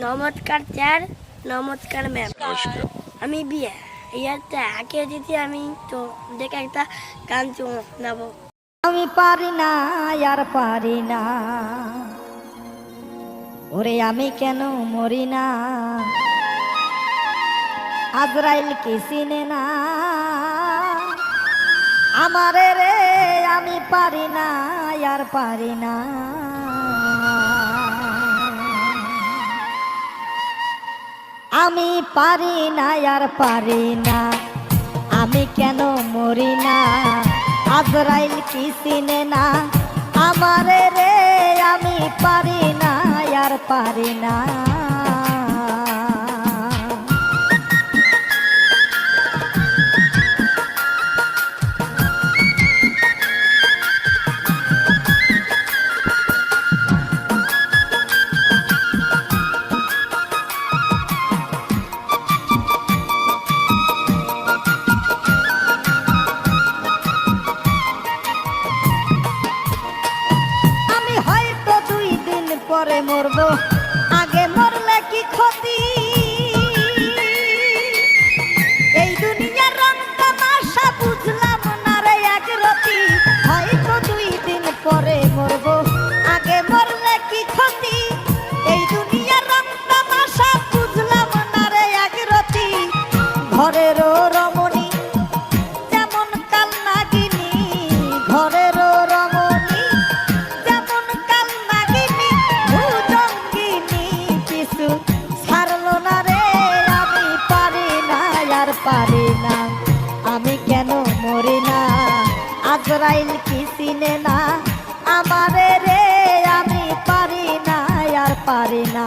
নমস্কার স্যার, নমস্কার ম্যাম। আমি বিয়ে ইয়াতে আগে দিদি আমি তো দেখে একটা গান শোনাবো। আমি পারি না আর পারি না, ওরে আমি কেন মরি না, আজরাইল কি চিনে না আমারে রে, আমি পারি না আর পারি না। আমি পারি না আর পারি না, আমি কেন মরি না, আজরাইল কি চিনে না আমারে রে, আমি পারি না আর পারি না। পরে মরবো, আগে মরলে কি ক্ষতি, এই দুনিয়ার রং তামাশা বুঝলাম না রে এক রতি, হয়তো 2 দিন পরে মরবো, আগে মরলে কি ক্ষতি, এই দুনিয়ার রং তামাশা বুঝলাম না রে এক রতি। ঘরেরও রমণী যেমন কাল নাগিনী, ঘরেরও রমণী যেমন কাল নাগিনী, ভুজঙ্গিনী কিছু ছাড়লো না রে, আমি পারি না আর পারি না, আমি কেন মরি না, আজরাইল কি চিনে না আমারে রে, আমি পারি না আর পারি না।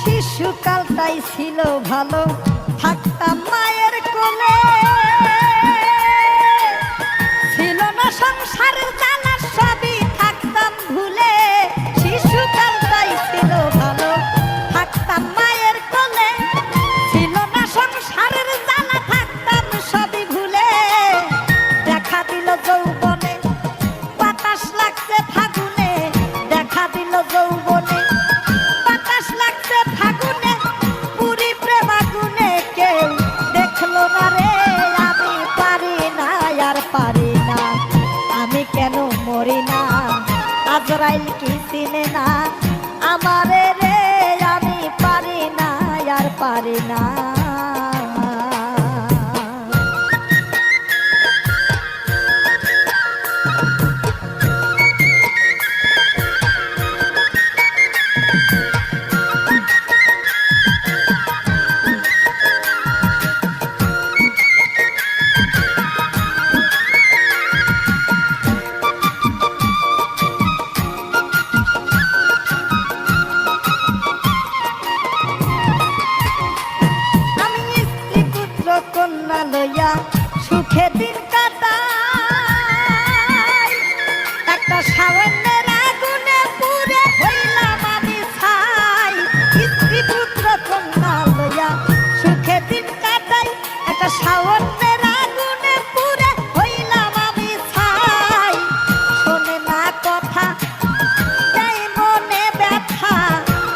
শিশুকালটাই ছিল ভালো, থাকতাম মায়ের কোলে, ছিল না সংসারের জ্বালা, সবই থাকতাম ভুলে। শিশুকালটাই ছিল ভালো, থাকতাম মায়ের কোলে, ছিল না সংসারের জ্বালা, থাকতাম সবই ভুলে। দেখা দিল যৌবনে বাতাস লাগছে ফাগুনে, দেখা দিল যৌবনে বাতাস লাগছে ফাগুনে, পুরি প্রেম আগুনে কেউ দেখলো না রে, আমি পারি না আর পারি না, আমি কেন মরি না, আজরাইল কি চিনে না আমারে রে, আমি পারি না আর পারি না। কন্যা লইয়া সুখে দিন কাটাই, একটা সাবনের আগুনে পুড়ে হইলাম আমি ছাই। স্ত্রী পুত্র কন্যা লইয়া সুখে দিন কাটাই, একটা সাবনের আগুনে পুড়ে হইলাম আমি ছাই। শোনে না কথা দেয় মনে ব্যথা,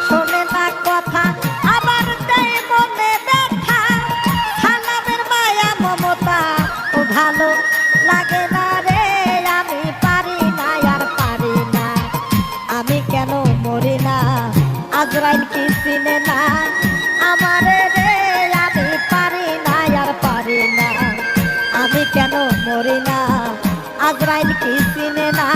শোনে না কথা আবার দেয় মনে ব্যথা, ভালো লাগে না রে, আমি পারি না আর পারি না, আমি কেন মরি না, আজরাইল কি চিনে না আমারে রে, আমি পারি না আর পারি না, আমি কেন মরি না, আজরাইল কি চিনে না।